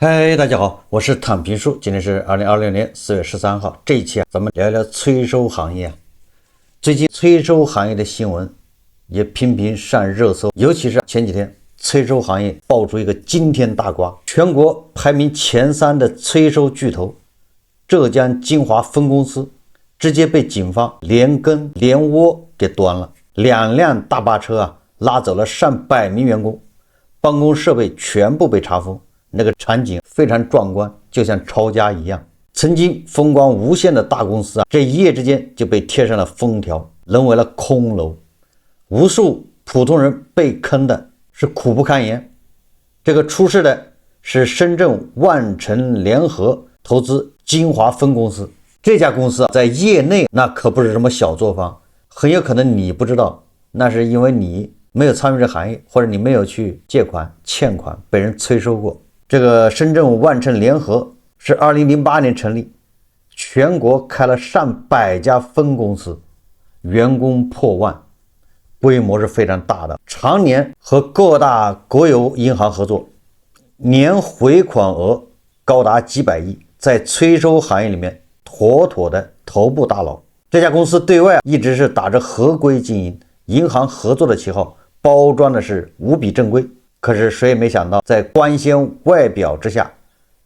嗨，大家好，我是躺平叔，今天是2026年4月13號。這一期咱們聊一聊催收行業。最近催收行業的新聞也頻頻上熱搜，尤其是前幾天催收行業爆出一個驚天大瓜，全國排名前3的催收巨頭浙江金華分公司直接被警方連根連窩給端了，2輛大巴車拉走了上百名員工，辦公設備全部被查封。那個場景非常壯觀，就像抄家一樣。曾經風光無限的大公司這一夜之間就被貼上了封條，淪為了空樓。無數普通人被坑的是苦不堪言。這個出事的是深圳萬城聯合投資金華分公司。這家公司在業內那可不是什麼小作坊，很有可能你不知道，那是因為你沒有參與這行業，或者你沒有去借款欠款被人催收過。這個深圳萬城聯合是2008年成立，全國開了上百家分公司，員工破萬，規模是非常大的，常年和各大國有銀行合作，年回款額高達幾百億，在催收行業裡面妥妥的頭部大佬。這家公司對外一直是打着合規經營、銀行合作的旗號，包裝的是無比正規。可是誰也沒想到，在光鮮外表之下，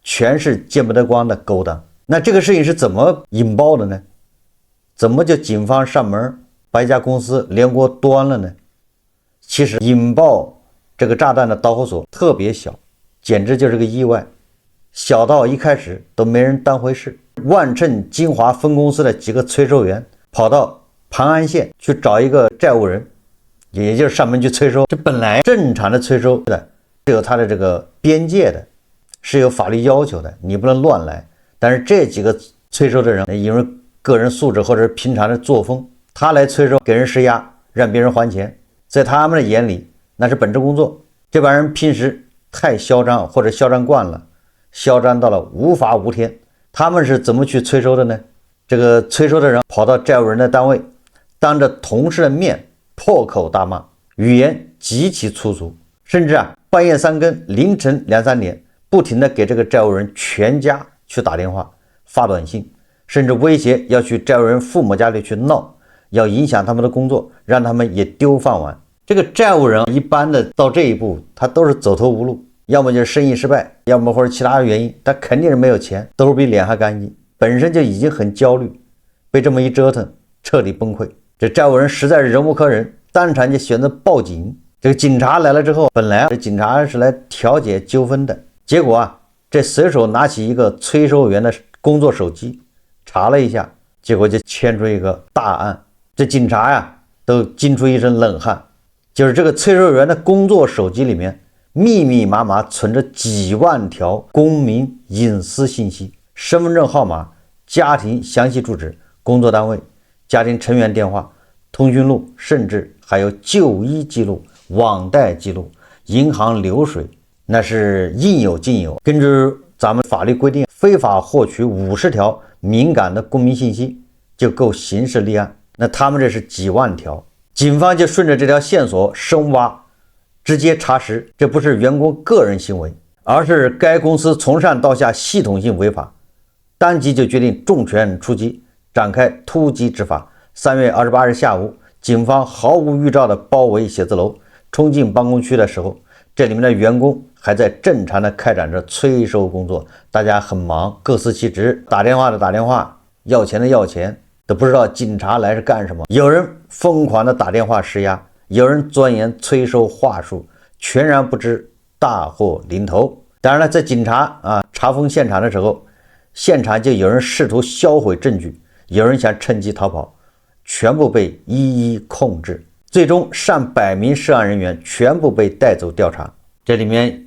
全是見不得光的勾當。那這個事情是怎麼引爆的呢？怎麼就警方上門把一家公司連鍋端了呢？其實引爆這個炸彈的導火索特別小，簡直就是個意外，小到一開始都沒人當回事。萬城金華分公司的幾個催收員跑到盤安縣去找一個債務人，也就是上門去催收。這本來正常的催收的是有它的这個邊界的，是有法律要求的，你不能亂來。但是這幾個催收的人因為個人素質或者是平常的作風，他來催收給人施壓，讓別人還錢，在他們的眼裡那是本職工作。這幫人平時太囂張或者囂張慣了，囂張到了無法無天。他們是怎麼去催收的呢？這個催收的人跑到債務人的單位，當着同事的面破口大罵，語言極其粗俗，甚至半夜3更凌晨2、3點不停地給這個債務人全家去打電話發短信，甚至威脅要去債務人父母家裡去鬧，要影響他們的工作，讓他們也丟飯碗。這個債務人一般的到這一步他都是走投無路，要麼就是生意失敗，要麼或者其他的原因，他肯定是沒有錢，兜比臉還乾淨，本身就已經很焦慮，被這麼一折騰徹底崩潰。這債務人實在是忍無可忍，當場就選擇報警。這個警察來了之後，本來這警察是來調解糾紛的，結果這隨手拿起一個催收員的工作手機查了一下，結果就牽出一個大案。這警察都惊出一身冷汗，就是這個催收員的工作手機裡面密密麻麻存着幾萬條公民隱私信息，身份證號碼、家庭詳細住址、工作單位、家庭成員電話、通訊錄，甚至還有就醫記錄、網貸記錄、銀行流水，那是應有盡有。根據咱們法律規定，非法獲取50條敏感的公民信息就夠刑事立案，那他們這是幾萬條。警方就順着這條線索深挖，直接查實這不是員工個人行為，而是該公司從上到下系統性違法，當即就決定重拳出擊，展開突擊執法。3月28日下午，警方毫無預兆地包圍寫字樓，衝進辦公區的時候，這裡面的員工還在正常地開展着催收工作，大家很忙，各司其職，打電話的打電話，要錢的要錢，都不知道警察來是幹什麼。有人瘋狂地打電話施壓，有人鑽研催收話術，全然不知大禍臨頭。當然了，在警察查封現場的時候，現場就有人試圖銷毀證據，有人想趁機逃跑，全部被一一控制。最終上百名涉案人員全部被带走調查。這裡面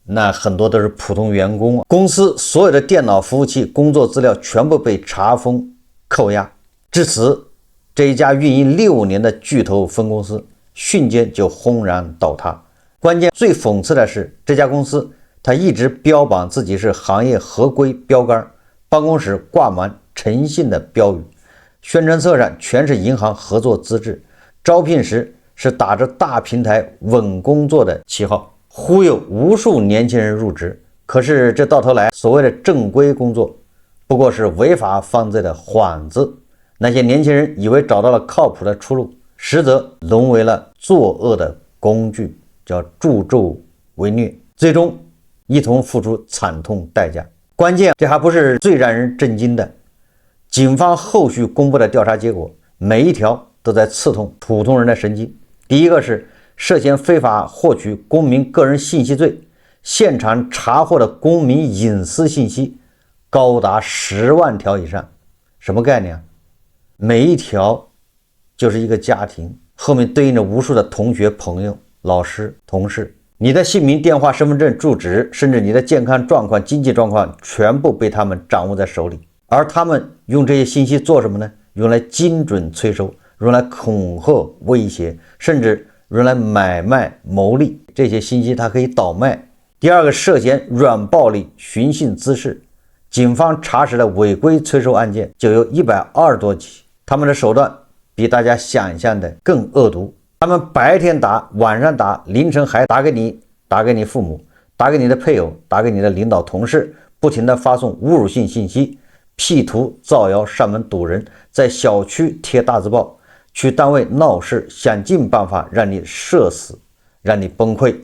那很多都是普通員工，公司所有的電腦服務器工作資料全部被查封扣押。至此，這一家運營6年的巨頭分公司瞬間就轟然倒塌。關鍵最諷刺的是，這家公司它一直標榜自己是行業合規標杆，辦公室掛滿誠信的標語，宣傳冊上全是銀行合作資質，招聘時是打着大平台穩工作的旗號，忽悠無數年輕人入職，可是這到頭來，所謂的正規工作不過是違法犯罪的幌子。那些年輕人以為找到了靠譜的出路，實則淪為了作惡的工具，叫助紂為虐，最終一同付出慘痛代價。關鍵，這還不是最讓人震驚的，警方後續公布的調查結果，每一條都在刺痛普通人的神經。第一個是涉嫌非法獲取公民個人信息罪，現場查獲的公民隱私信息高達10萬條以上。什麼概念啊？每一條就是一個家庭，後面對應着無數的同学、朋友、老師、同事，你的姓名、電話、身份證、住址，甚至你的健康狀況、經濟狀況，全部被他們掌握在手裡。而他們用这些信息做什麼呢？用來精準催收，用來恐嚇、威脅，甚至用來買賣牟利。這些信息它可以倒賣。第二個，涉嫌軟暴力、寻衅滋事，警方查實的違規催收案件就有120多起。他們的手段比大家想象的更惡毒。他們白天打，晚上打，凌晨還打给你，打给你父母，打给你的配偶，打给你的領導同事，不停地發送侮辱性信息，P圖造謠上門堵人，在小區貼大字報，去單位鬧事，想盡辦法讓你社死，讓你崩潰，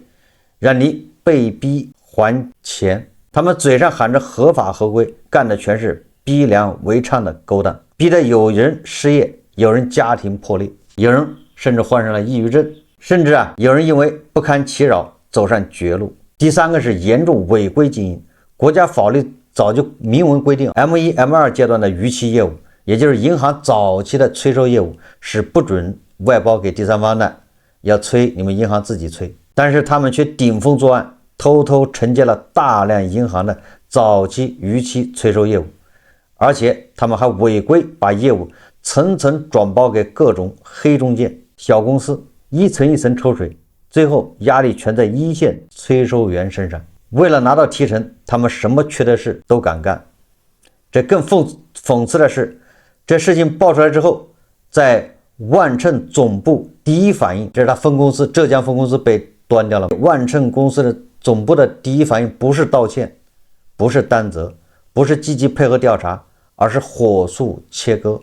讓你被逼還錢。他們嘴上喊着合法合規，幹的全是逼良為娼的勾當，逼得有人失業，有人家庭破裂，有人甚至患上了抑鬱症，甚至有人因為不堪其擾走上絕路。第三個是嚴重違規經營，國家法律早就明文規定 M1、M2 階段的逾期業務，也就是銀行早期的催收業務是不准外包給第三方的，要催你們銀行自己催。但是他們卻頂風作案，偷偷承接了大量銀行的早期逾期催收業務，而且他们還違規把業務層層轉包給各種黑中介、小公司，一層一層抽水，最後壓力全在一線催收員身上。為了拿到提成，他們什麼缺德事都敢幹。這更諷刺的是，這事情爆出來之後，在萬乘總部第一反應，這是他分公司浙江分公司被端掉了。萬乘公司的總部的第一反應不是道歉，不是擔責，不是積極配合調查，而是火速切割。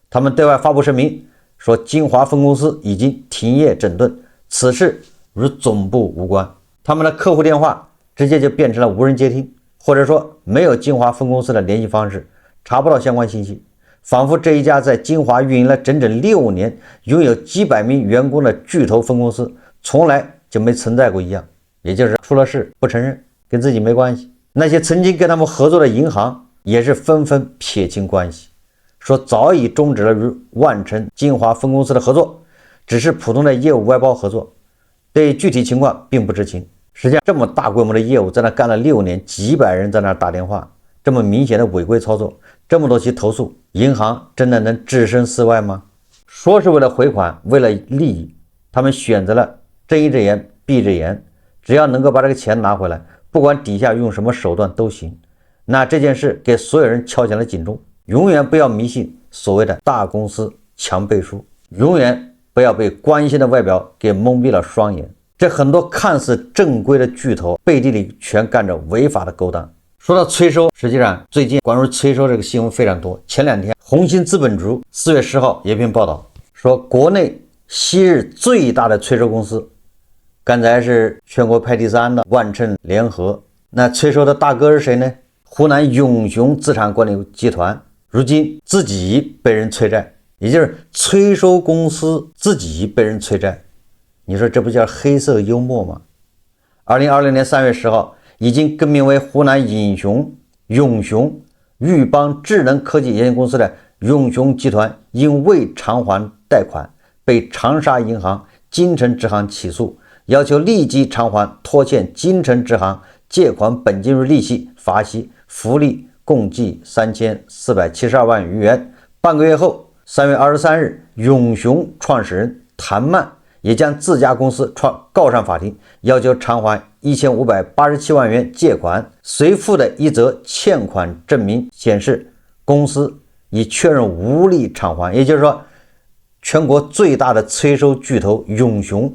他們對外發布聲明說，金華分公司已經停業整頓，此事與總部無關。他們的客戶電話直接就變成了無人接聽，或者說沒有金華分公司的聯繫方式，查不到相關信息，仿佛這一家在金華運營了整整6年，擁有幾百名員工的巨頭分公司從來就沒存在過一樣，也就是出了事不承認，跟自己沒關係。那些曾經跟他們合作的銀行也是紛紛撇清關係，說早已終止了與萬乘金華分公司的合作，只是普通的業務外包合作，對具體情況並不知情。實際上，這麼大規模的業務在那幹了6年，幾百人在那打電話，這麼明顯的違規操作，這麼多起投訴，銀行真的能置身事外嗎？說是為了回款，為了利益，他們選擇了睜一隻眼閉一隻眼，只要能夠把這個錢拿回來，不管底下用什麼手段都行。那這件事給所有人敲響了警鐘，永遠不要迷信所謂的大公司強背書，永遠不要被光鮮的外表給蒙蔽了雙眼。這很多看似正規的巨頭背地裡全幹着違法的勾當。說到催收，實際上最近關於催收這個新聞非常多。前2天紅星資本竹4月10號有篇報道說，國內昔日最大的催收公司，剛才是全國排第3的萬乘聯合，那催收的大哥是誰呢？湖南永雄資產管理集團，如今自己被人催債，也就是催收公司自己被人催債。你說這不叫黑色幽默嗎？2020年3月10號，已經更名為湖南永雄裕邦智能科技有限公司的永雄集團，因未償還貸款，被長沙銀行、金城支行起訴，要求立即償還拖欠金城支行借款本金與利息、罰息、福利共計3472萬餘元。半個月後，3月23日，永雄創始人譚曼也將自家公司告上法庭，要求償還1587萬元借款。隨附的一則欠款證明顯示，公司已確認無力償還。也就是說，全國最大的催收巨頭永雄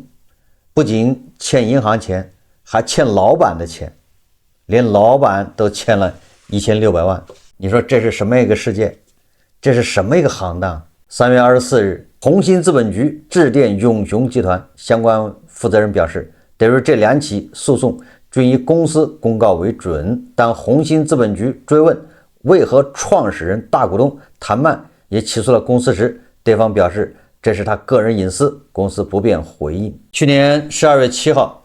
不僅欠銀行錢，還欠老板的錢。連老板都欠了1600萬。你說這是什麼一個世界？這是什麼一個行當？3月24日，宏鑫資本局致電永雄集團相關負責人表示，得知這2起訴訟均以公司公告為準，但宏鑫資本局追問為何創始人大股東譚曼也起訴了公司時，對方表示這是他個人隱私，公司不便回應。去年12月7號，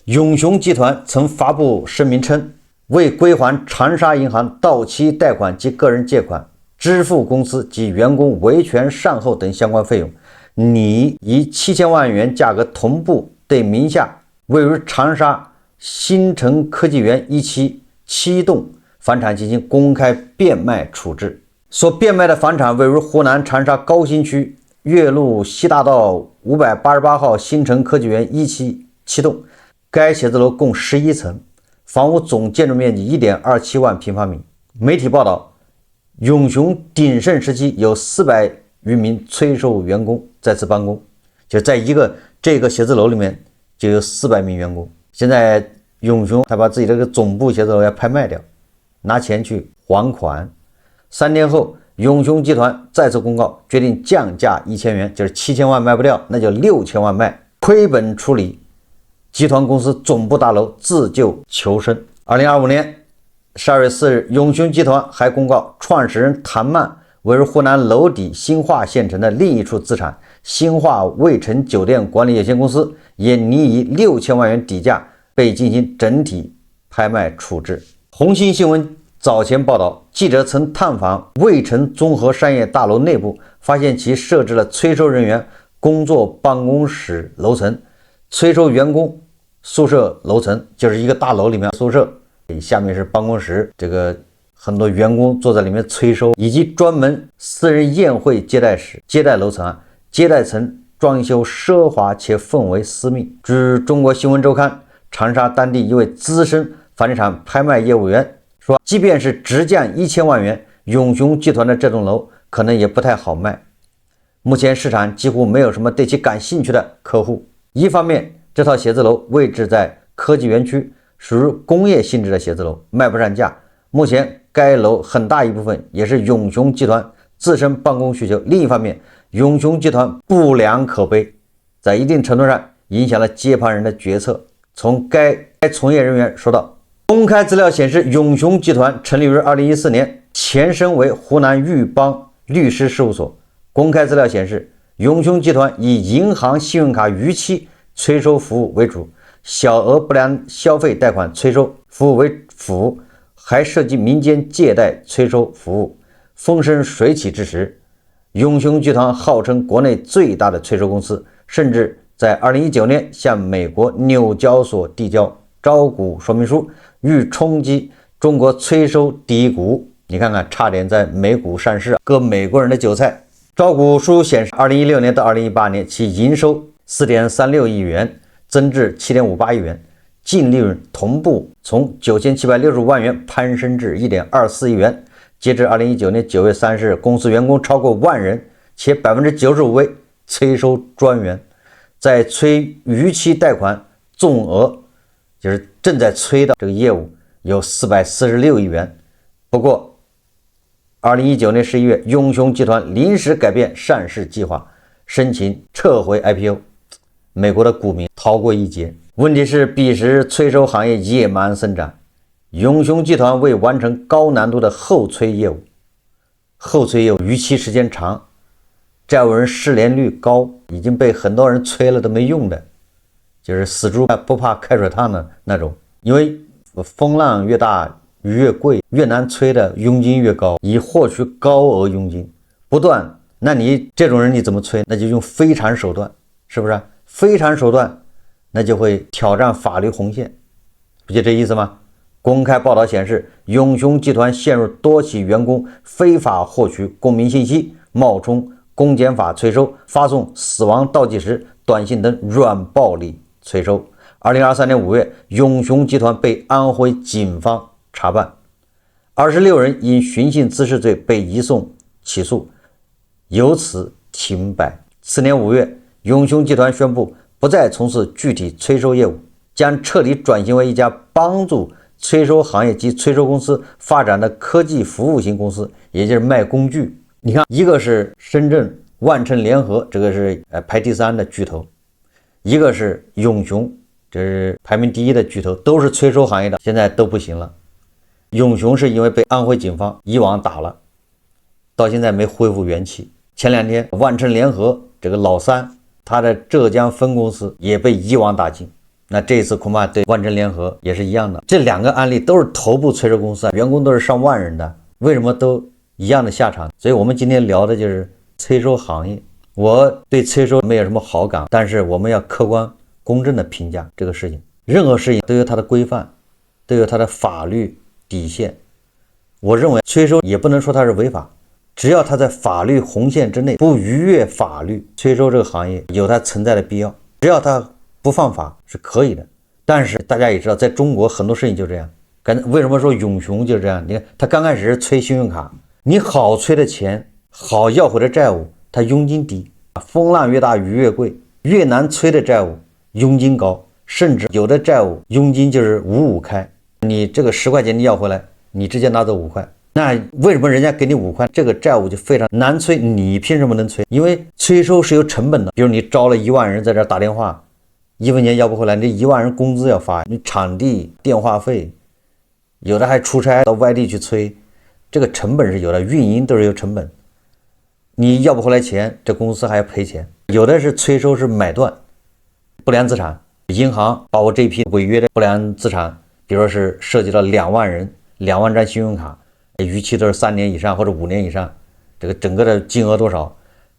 永雄集團曾發布聲明称，為歸還長沙銀行到期貸款及個人借款，支付公司及員工維權善後等相關費用，擬以7000萬元價格同步對名下位於長沙新城科技園1期7棟房產進行公開變賣處置。所变卖的房產位於湖南長沙高新區岳麓西大道588號新城科技園1期7棟，該寫字樓共11層，房屋總建築面積 1.27 萬平方米。媒體報道，永雄鼎盛時期有400餘名催收員工在此辦公，就在這個寫字樓裡面就有400名員工。現在永雄他把自己这個總部寫字樓要拍賣掉，拿錢去還款。3天後，永雄集團再次公告決定降價1000元，就是7000萬賣不掉，那就6000萬賣，虧本處理。集團公司總部大樓自救求生。2025年12月4日，永雄集團還公告，創始人譚曼位於湖南娄底新化縣城的另一處資產新化渭城酒店管理有限公司，也擬以6000萬元底價被進行整體拍賣處置。宏鑫新聞早前報道，記者曾探訪渭城綜合商業大樓內部，發現其設置了催收人員工作辦公室樓層、催收員工宿舍樓層，就是一個大樓裡面宿舍，下面是辦公室，這個很多員工坐在裡面催收，以及專門私人宴會接待室、接待樓層接待層裝修奢華且氛圍私密。據中國新聞週刊，長沙當地一位資深房地產拍賣業務員說，即便是直降1000萬元，永雄集团的這棟樓可能也不太好賣。目前市場幾乎沒有什麼對其感興趣的客戶。一方面，這套寫字樓位置在科技園區，屬於工業性質的寫字樓，賣不上價。目前該樓很大一部分也是永雄集團自身辦公需求。另一方面，永雄集团不良可悲，在一定程度上影響了接盤人的決策。從該從業人員說道，公開資料顯示，永雄集團成立於2014年，前身為湖南豫邦律師事務所。公開資料顯示，永雄集團以銀行信用卡逾期催收服務為主，小額不良消費貸款催收服務為輔，還涉及民間借貸催收服務。風生水起之時，永雄集團號稱國內最大的催收公司，甚至在2019年向美國紐交所遞交招股說明書，欲衝擊中國催收第一股。你看看，差點在美股上市，割美國人的韭菜。招股書顯示，2016年到2018年，其營收4.36億元，增至7.58億元，淨利潤同步從9765萬元攀升至1.24億元。截至2019年9月30日，公司員工超過1萬人，且95%為催收專員，在催逾期貸款總額，就是正在催的這個業務有446億元。不過2019年11月，永雄集團臨時改變上市計劃，申請撤回 IPO， 美國的股民逃過一劫。問題是彼時催收行業野蠻生長，永雄集團為完成高難度的後催業務逾期時間長，債務人失聯率高，已經被很多人催了都沒用的，就是死豬不怕開水燙的那種。因為風浪越大魚越貴，越難催的佣金越高，以獲取高額佣金不斷。那你這種人你怎麼催？那就用非常手段，是不是？非常手段那就會挑戰法律紅線，不就這意思嗎？公開報道顯示，永雄集團陷入多起員工非法獲取公民信息、冒充公檢法催收、發送死亡倒計時短信等軟暴力催收。2023年5月，永雄集團被安徽警方查辦，26人因寻衅滋事罪被移送起訴，由此停摆。次年5月，永雄集團宣布不再從事具體催收業務，將徹底轉型為一家幫助催收行業及催收公司发展的科技服務型公司，也就是卖工具。你看，一个是深圳万城联合，这个是排第3的巨头，一个是永雄，这是排名第1的巨头，都是催收行业的，现在都不行了。永雄是因为被安徽警方一网打了，到现在没恢复元气。前2天万城联合这个老三，他的浙江分公司也被一网打尽。那这次恐怕对万城联合也是一樣的。這2個案例都是頭部催收公司，員工都是上萬人的，為什麼都一樣的下場？所以我們今天聊的就是催收行業。我對催收沒有什麼好感，但是我們要客觀公正的評價這個事情。任何事情都有它的規範，都有它的法律底線。我認為催收也不能說它是違法，只要它在法律紅線之內，不逾越法律，催收這個行業有它存在的必要，只要它不犯法是可以的。但是大家也知道，在中國很多事情就這樣。為什麼說永雄就這樣？你看他剛開始是催信用卡，你好催的錢，好要回的債務，它佣金低，風浪越大雨越貴，越難催的債務佣金高，甚至有的債務佣金就是5開，你這個10塊錢你要回來，你直接拿走5塊。那為什麼人家給你5塊，這個債務就非常難催，你憑什麼能催？因為催收是有成本的，比如你招了1萬人在這打電話，1分錢要不回來，你1萬人工資要發，你場地電話費，有的還出差到外地去催，這個成本是有的，運營都是有成本，你要不回來錢，這公司還要賠錢。有的是催收是買斷不良資產，銀行把我這批違約的不良資產，比如說是涉及到2萬人2萬張信用卡，逾期都是3年以上或者5年以上，這個整個的金額多少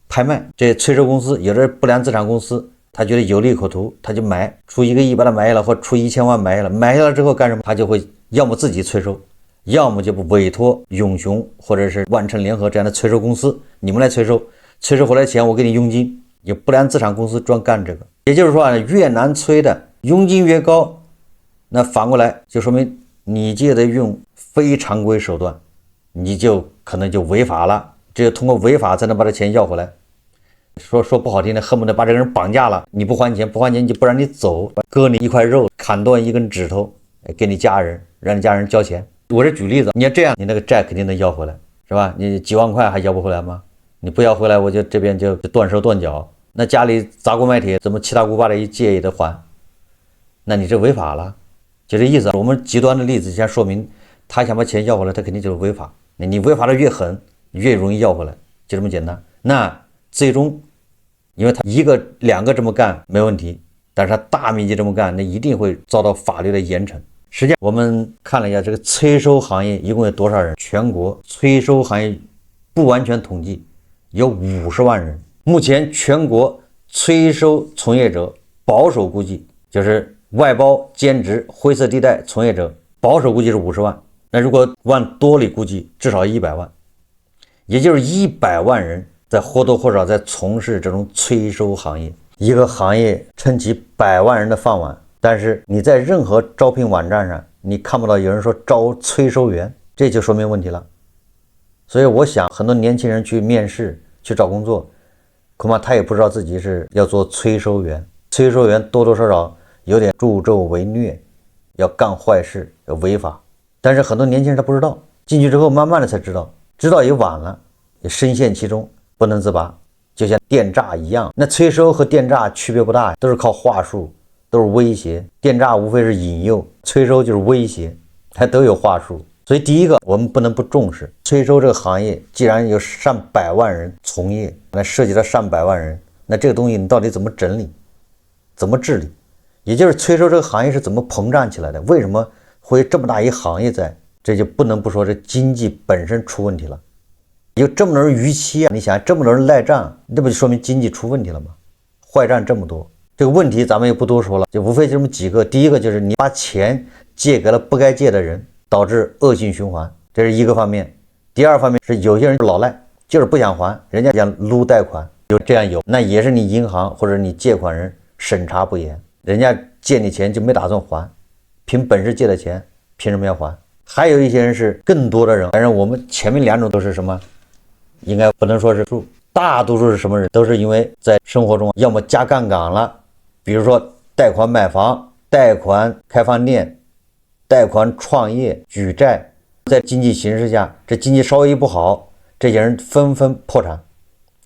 拍賣。這催收公司有的不良資產公司，他覺得有利可圖，他就買，出1個億把它買下來，或出1000萬買下來，買下來之後幹什麼？他就會要麼自己催收，要麼就不委託永雄或者是萬城聯合這樣的催收公司，你們來催收，催收回來錢我給你佣金。有不良資產公司專幹這個，也就是說啊，越難催的佣金越高，那反過來就說明你就得用非常規手段，你就可能就違法了，只有通過違法才能把這錢要回來。說不好聽的，恨不得把這個人綁架了，你不還錢就不讓你走，割你一塊肉，砍斷一根指頭，給你家人，讓你家人交錢。我是舉例子，你要這樣，你那個債肯定能要回來，是吧？你幾萬塊還要不回來嗎？你不要回來，我就這邊就斷手斷腳。那家裡砸鍋賣鐵，怎麼七大姑八大姨借也得還？那你這違法了，就這意思。我們極端的例子先說明，他想把錢要回來，他肯定就是違法。你違法的越狠，越容易要回來，就這麼簡單。那最終，因為他1個2個這麼幹沒問題，但是他大面積這麼幹，那一定會遭到法律的嚴懲。實際上，我們看了一下這個催收行業一共有多少人？全國催收行業不完全統計有50萬人。目前全國催收從業者保守估計，就是外包、兼職、灰色地帶從業者，保守估計是50萬。那如果往多裡估計，至少100萬，也就是100萬人在或多或少在從事這種催收行業。一個行業撐起100萬人的飯碗，但是你在任何招聘網站上，你看不到有人說招催收員，這就說明問題了。所以我想，很多年輕人去面試、去找工作，恐怕他也不知道自己是要做催收員。催收員多多少少有點助紂為虐，要幹壞事，要違法。但是很多年輕人他不知道，進去之後慢慢的才知道，知道也晚了，也深陷其中不能自拔，就像電詐一樣。那催收和電詐區別不大，都是靠話術，都是威脅。電詐無非是引誘，催收就是威脅，還都有話術。所以第一個，我們不能不重視催收這個行業。既然有上百萬人從業，那涉及到上百萬人，那這個東西你到底怎麼整理，怎麼治理？也就是催收這個行業是怎麼膨脹起來的？為什麼會有這麼大一行業在？這就不能不說這經濟本身出問題了。有這麼多人逾期啊，你想這麼多人賴賬，這不就說明經濟出問題了嗎？壞賬這麼多，這個問題咱們也不多說了，就無非就這麼幾個。第一個就是你把錢借給了不該借的人，導致惡性循環，這是一個方面。第二方面是有些人老賴，就是不想還，人家想擼貸款，有這樣有，那也是你銀行或者你借款人審查不嚴，人家借你錢就沒打算還，憑本事借的錢憑什麼要還？還有一些人是更多的人，反正我們前面兩種都是什麼？應該不能說是數，大多數是什麼人？都是因為在生活中要麼加槓桿了，比如說貸款買房、貸款開飯店，貸款創業舉債，在經濟形勢下，這經濟稍微一不好，這些人紛紛破產，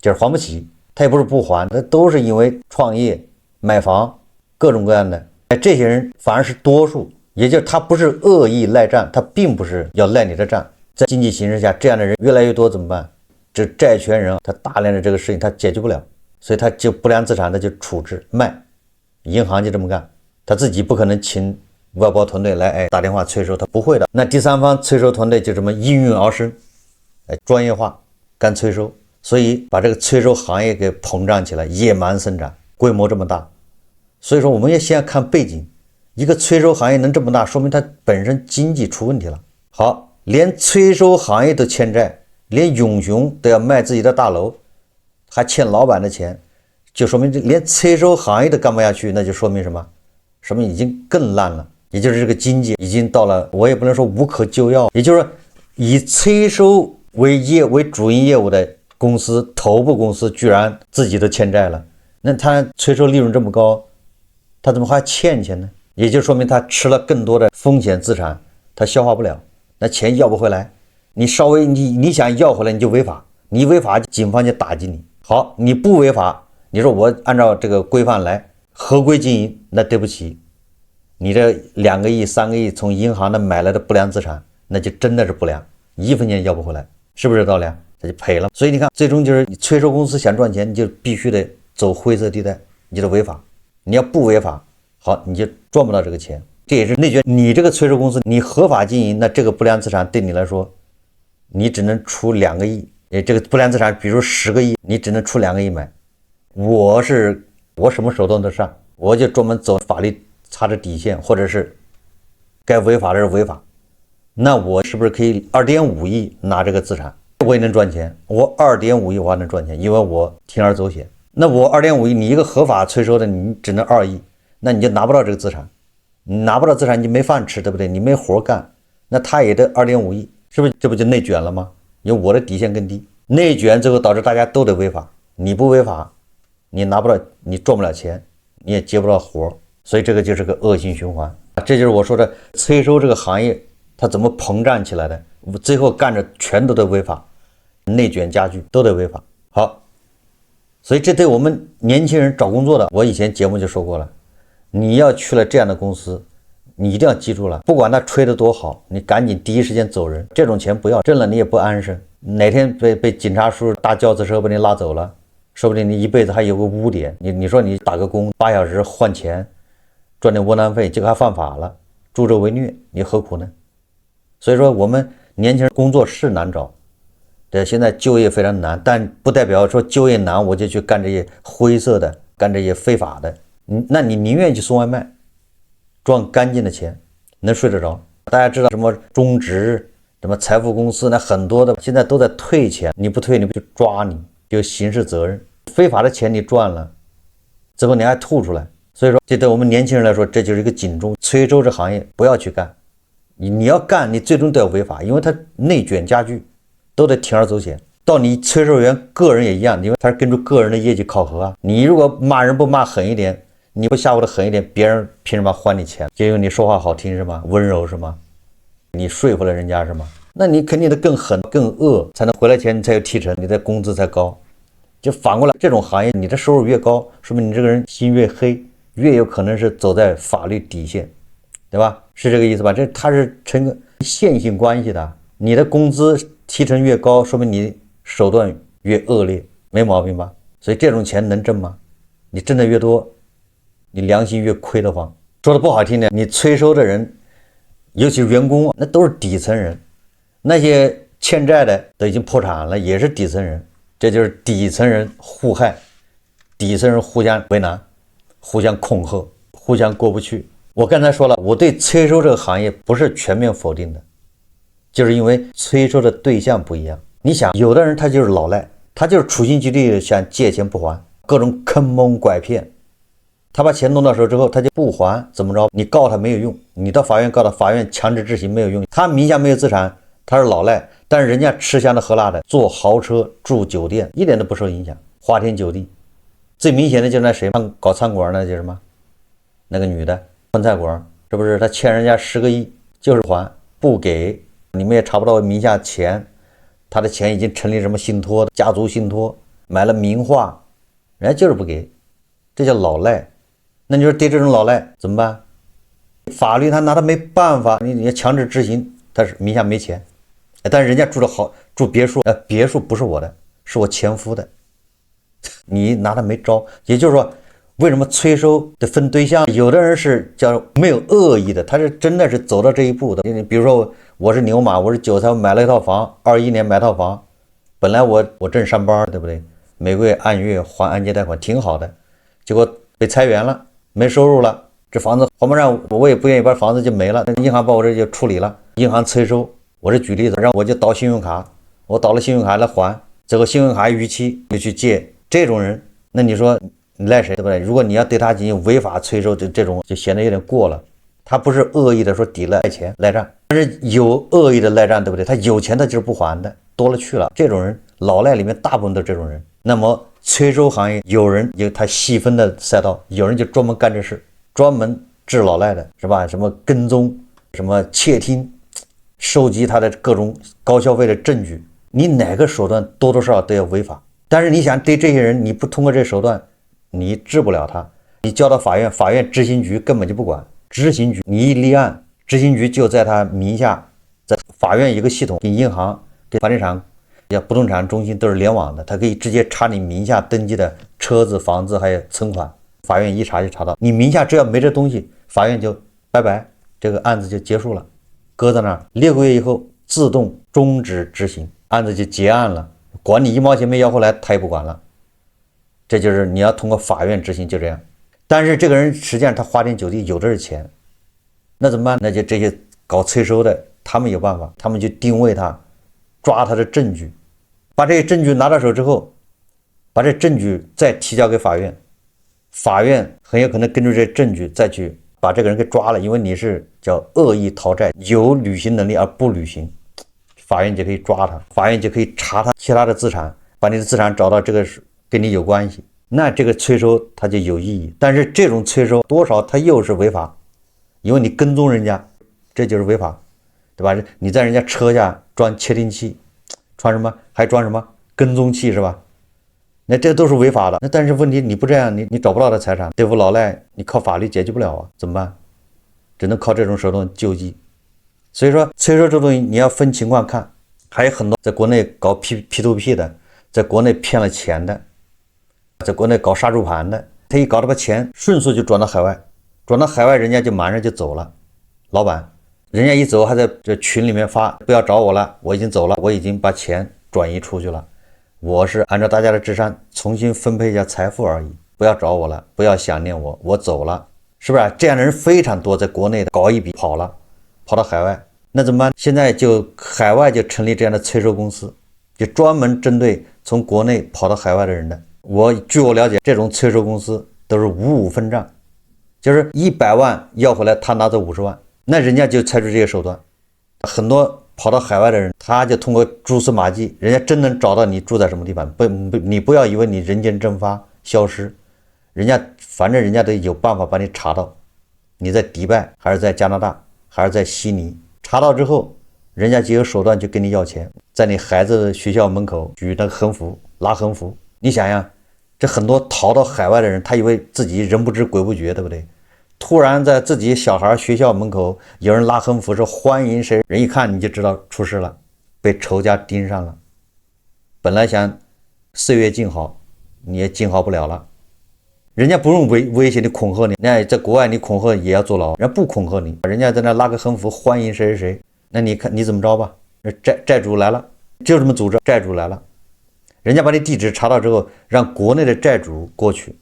就是還不起。他也不是不還，他都是因為創業買房各種各樣的。這些人反而是多數，也就是他不是惡意賴賬，他並不是要賴你的賬。在經濟形勢下，這樣的人越來越多怎麼辦？這債權人他大量的這個事情他解決不了，所以他就不良資產他就處置賣，銀行就這麼幹，他自己不可能請外包團隊來打電話催收，他不會的。那第三方催收团队就這麼應運而生，專業化幹催收，所以把這個催收行業給膨脹起來，野蠻生長，規模這麼大。所以說我們也先看背景，一個催收行業能這麼大，說明它本身經濟出問題了。好。連催收行業都欠債，連永雄都要賣自己的大樓，還欠老板的錢，就說明連催收行業都幹不下去，那就說明什麼？说明已經更爛了，也就是這個經濟已經到了，我也不能說無可救藥，也就是說以催收為主營業務的公司，頭部公司居然自己都欠債了，那他催收利潤這麼高，他怎麼還欠錢呢？也就說明他吃了更多的風險資產，他消化不了。那錢要不回來，你稍微你想要回來你就違法，你違法警方就打擊你。好，你不違法，你說我按照這個規範來合規經營，那對不起，你這2個億3個億從銀行那買來的不良資產，那就真的是不良，1分錢要不回來，是不是道理啊？他就賠了。所以你看，最終就是你催收公司想賺錢，你就必須得走灰色地带，你就得違法。你要不違法，好，你就賺不到這個錢。這也是內卷，你這個催收公司你合法經營，那這個不良資產對你來說，你只能出2個億，這個不良資產比如10個億，你只能出2個億買。我什麼手段都上，我就專门走法律擦着底線，或者是該違法的是違法，那我是不是可以2.5億拿這個資產，我也能賺錢？我2.5億我還能賺錢，因為我鋌而走險。那我2.5億，你一個合法催收的，你只能2億，那你就拿不到這個資產。你拿不到資產，你沒飯吃，对不对？你沒活幹，那他也得2.5億，是不是？這不就內卷了嗎？因為我的底線更低，內卷最後導致大家都得違法。你不違法，你拿不到，你賺不了錢，你也接不到活，所以這個就是個惡性循環。這就是我說的催收這個行業它怎麼膨脹起來的，最後幹着全都得違法，內卷加劇都得違法。好，所以這對我們年輕人找工作的，我以前節目就說過了。你要去了這樣的公司，你一定要記住了，不管他吹得多好，你趕緊第一時間走人，這種錢不要，掙了你也不安生，哪天被警察叔叔大轿子车把你拉走了，說不定你一輩子還有個污點。你說你打個工8小時換錢，賺點窩囊費，結果還犯法了，助紂為虐，你何苦呢？所以說我們年輕人工作是難找，对，現在就業非常難，但不代表說就業難我就去幹這些灰色的，幹這些非法的。那你寧願去送外賣，賺乾淨的錢，能睡得着。大家知道什麼中植、什麼財富公司，那很多的現在都在退錢，你不退你不就抓你，就刑事責任。非法的錢你賺了，最後你還吐出來。所以說，這對我們年輕人來說，這就是一個警鐘。催收這行業不要去幹，你要幹，你最終都要違法，因為它內卷加劇，都得鋌而走險。到你催收員個人也一樣，因為他是根據個人的業績考核啊。你如果罵人不罵狠一點，你不吓唬的狠一點，別人憑什麼還你錢？就因為你說話好聽是嗎？溫柔是嗎？你說服了人家是嗎？那你肯定得更狠更惡，才能回來錢，你才有提成，你的工資才高。就反過來，這種行業你的收入越高，說明你這個人心越黑，越有可能是走在法律底線，對吧？是這個意思吧？它是成個線性關係的。你的工資提成越高，說明你手段越惡劣，沒毛病吧？所以這種錢能掙嗎？你掙的越多，你良心越虧得慌。說的不好听的，你催收的人，尤其是員工，那都是底层人，那些欠債的都已經破產了，也是底层人。這就是底層人互害，底層人互相為難，互相恐嚇，互相過不去。我剛才說了，我對催收這個行業不是全面否定的，就是因為催收的對象不一樣。你想，有的人他就是老賴，他就是處心積慮想借錢不還，各種坑蒙拐騙，他把錢弄到手之後他就不還，怎麼着？你告他沒有用，你到法院告他，法院強制執行没有用。他名下沒有資產，他是老賴，但是人家吃香的喝辣的，坐豪車住酒店，一點都不受影響，花天酒地。最明顯的就是那誰搞餐馆那就是什麼，那個女的川菜館，是不是他欠人家10個億，就是還不給，你们也查不到名下錢，他的錢已經成立什麼信託，家族信託，買了名畫，人家就是不給，這叫老賴。那你說對這種老賴怎麼辦？法律他拿他沒辦法，你要強制執行，他是名下沒錢，但是人家住的好，住別墅，別墅不是我的，是我前夫的，你拿他沒招。也就是說，為什麼催收得分對象？有的人是叫沒有惡意的，他是真的是走到這一步的。比如說我是牛馬，我是韭菜，我買了一套房，21年買套房，本來我正上班，對不對？每個月按月還按揭貸款挺好的，結果被裁員了，沒收入了，這房子還不上，我也不願意把房子就沒了，銀行把我這就處理了，銀行催收。我是舉例子，讓我就導信用卡，我導了信用卡來還，這個信用卡逾期就去借，這種人，那你說你賴誰，對不對？如果你要對他進行違法催收，這種就顯得有點過了。他不是惡意的說抵賴錢賴賬，但是有惡意的賴賬，對不對？他有錢他就是不還的，多了去了。這種人老賴裡面大部分都是這種人。那麼催收行業有人有他細分的賽道，有人就專門幹這事，專門治老賴的，是吧？什麼跟蹤，什麼竊聽，收集他的各種高消費的證據，你哪個手段多多少少都要違法。但是你想對這些人，你不通過這手段，你治不了他，你交到法院，法院執行局根本就不管。執行局你一立案，執行局就在他名下，在法院一個系統，跟銀行、跟房地產、不動產中心都是聯網的，他可以直接查你名下登記的車子、房子還有存款，法院一查就查到。你名下只要沒這東西，法院就拜拜，這個案子就結束了，擱在那兒，6個月以後自動終止執行，案子就結案了，管你1毛錢沒要回來，他也不管了。這就是你要通過法院執行，就這樣。但是這個人實際上他花天酒地，有的是錢，那怎麼辦？那就這些搞催收的，他們有辦法，他們就定位他，抓他的證據，把這些證據拿到手之後，把這證據再提交給法院，法院很有可能根據這證據再去把這個人給抓了，因為你是叫惡意逃債，有履行能力而不履行，法院就可以抓他，法院就可以查他其他的資產，把你的資產找到這個跟你有關係。那這個催收它就有意義，但是這種催收多少它又是違法，因為你跟蹤人家，這就是違法，對吧？你在人家車下裝竊聽器，裝什麼還裝什麼跟蹤器是吧？那這都是違法的。那但是問題你不這樣，你找不到的財產，對付老賴你靠法律解決不了啊，怎麼辦？只能靠這種手段救濟。所以說催收這東西你要分情況看，還有很多在國內搞 P2P 的，在國內騙了錢的，在國內搞殺豬盤的，他一搞這把錢迅速就轉到海外，轉到海外人家就馬上就走了。老闆人家一走還在這群裡面發，不要找我了，我已經走了，我已經把錢轉移出去了，我是按照大家的智商重新分配一下財富而已，不要找我了，不要想念我，我走了，是不是？這樣的人非常多，在國內的搞一筆跑了，跑到海外，那怎麼辦？現在就海外就成立這樣的催收公司，就專門針對從國內跑到海外的人的。據我了解，這種催收公司都是五五分賬，就是100萬要回來，他拿走50萬，那人家就採取這些手段。很多跑到海外的人，他就通過蛛絲馬跡，人家真能找到你住在什麼地方。你不要以為你人間蒸發消失，人家反正人家都有辦法把你查到，你在迪拜還是在加拿大還是在悉尼，查到之後，人家就有手段就跟你要錢，在你孩子的學校門口舉那個橫幅拉橫幅。你想想，這很多逃到海外的人，他以為自己人不知鬼不覺，對不對？突然在自己小孩學校門口有人拉橫幅說歡迎誰，人一看你就知道出事了，被仇家盯上了。本來想歲月靜好，你也靜好不了了。人家不用威脅你恐嚇你，人家在國外你恐嚇也要坐牢，人家不恐嚇你，人家在那拉個橫幅歡迎誰誰誰，那你看你怎麼着吧？債主來了，就這麼組織，債主來了。人家把你地址查到之後，讓國內的債主過去，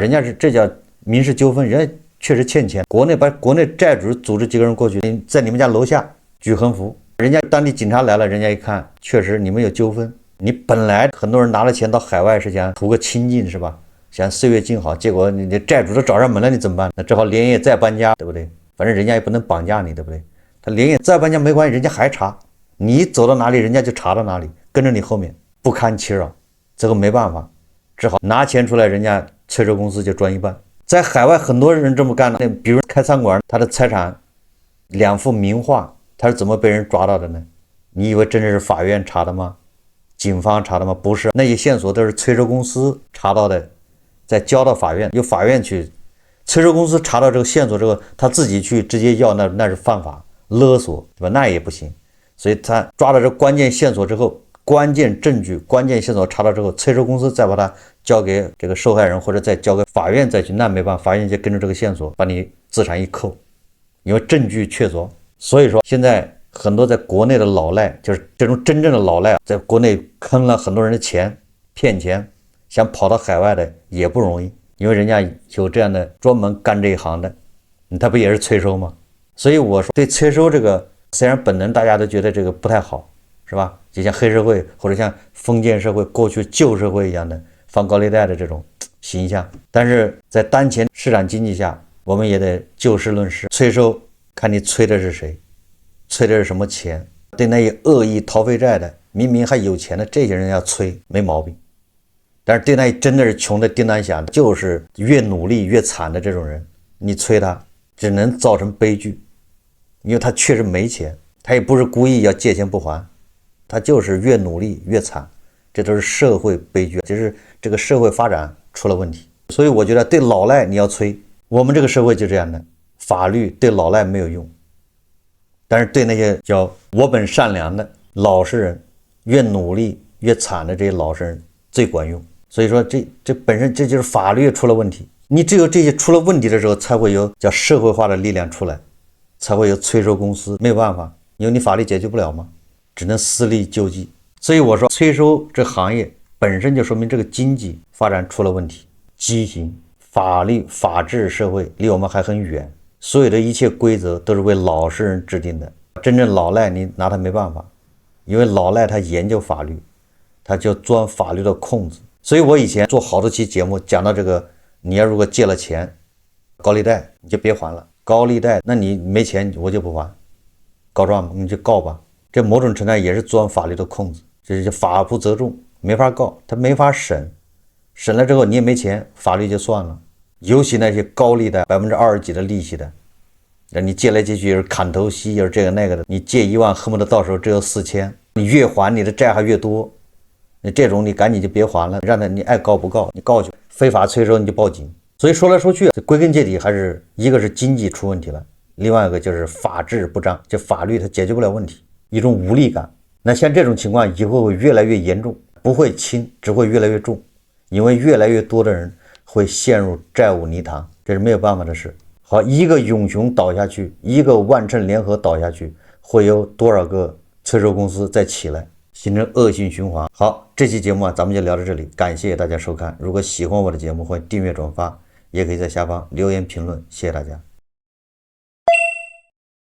人家是這叫民事糾紛，人家確實欠錢，國內把國內債主組織幾個人過去，在你們家樓下舉橫幅，人家當地警察來了，人家一看確實你們有糾紛，你本來很多人拿了錢到海外是想圖個清靜是吧？想歲月靜好，結果你的債主都找上門了，你怎麼辦？那只好連夜再搬家，對不对？反正人家也不能綁架你，对不对？他连夜再搬家沒關係，人家還查，你走到哪裡人家就查到哪裡，跟着你後面。不堪其擾，這個沒辦法，只好拿錢出來，人家催收公司就賺一半。在海外很多人這麼幹的，比如開餐館，他的財產2幅名畫，他是怎麼被人抓到的呢？你以為真的是法院查的嗎？警方查的嗎？不是，那些線索都是催收公司查到的，再交到法院，由法院去。催收公司查到这個線索之後，他自己去直接要，那是犯法，勒索，对吧？那也不行。所以他抓到这關鍵線索之後，關鍵證據、關鍵線索查到之後，催收公司再把它交給這個受害人，或者再交給法院再去，那沒辦法，法院就跟着這個線索把你資產一扣，因為證據確鑿。所以說現在很多在國內的老賴，就是這種真正的老賴，在國內坑了很多人的錢，騙錢，想跑到海外的也不容易，因為人家有這樣的專門幹這一行的，他不也是催收嗎？所以我說对催收这個，雖然本能大家都覺得這個不太好，是吧？就像黑社會或者像封建社會過去舊社會一樣的放高利貸的這種形象，但是在當前市場經濟下，我們也得就事論事，催收看你催的是誰，催的是什麼錢。對那些惡意逃廢債的，明明還有錢的這些人要催沒毛病，但是對那些真的是窮的叮當響，就是越努力越慘的這種人，你催他只能造成悲劇，因為他確實沒錢，他也不是故意要借錢不還，他就是越努力越慘，這都是社會悲劇，就是這個社會發展出了問題。所以我覺得對老賴你要催，我們這個社會就這樣的，法律对老賴沒有用，但是對那些叫我本善良的老實人，越努力越慘的這些老實人最管用。所以說這本身這就是法律出了問題，你只有這些出了問題的時候，才會有叫社會化的力量出來，才會有催收公司。沒有辦法，因為你法律解決不了嘛，只能私力救濟。所以我說催收這行業本身就說明這個經濟發展出了問題，畸形，法律法治社會離我們還很遠，所有的一切規則都是為老實人制定的，真正老賴你拿他沒辦法，因為老賴他研究法律，他就鑽法律的空子。所以我以前做好多期節目講到這個，你要如果借了錢高利貸你就別還了，高利貸那你沒錢我就不還，告狀你就告吧，這某種程度上也是鑽法律的空子，這是法不責眾，沒法告，他沒法審，審了之後你也沒錢，法律就算了。尤其那些高利貸20%幾的利息的，你借來借去也是砍頭息，也是這個那個的，你借1萬恨不得到手只有4000，你越還你的債還越多，你這種你趕緊就別還了，讓他你愛告不告，你告去非法催收你就報警。所以說來說去，歸根結底還是一個是經濟出問題了，另外一個就是法治不彰，就法律它解決不了問題，一種无力感。那像這種情況以後會越來越嚴重，不會輕，只會越來越重，因為越來越多的人會陷入債務泥潭，這是沒有辦法的事。好，一個永雄倒下去，一個萬城聯合倒下去，會有多少個催收公司再起來，形成惡性循環。好，這期節目咱們就聊到這裡，感謝大家收看。如果喜歡我的節目，歡迎訂閱轉發，也可以在下方留言評論，謝謝大家。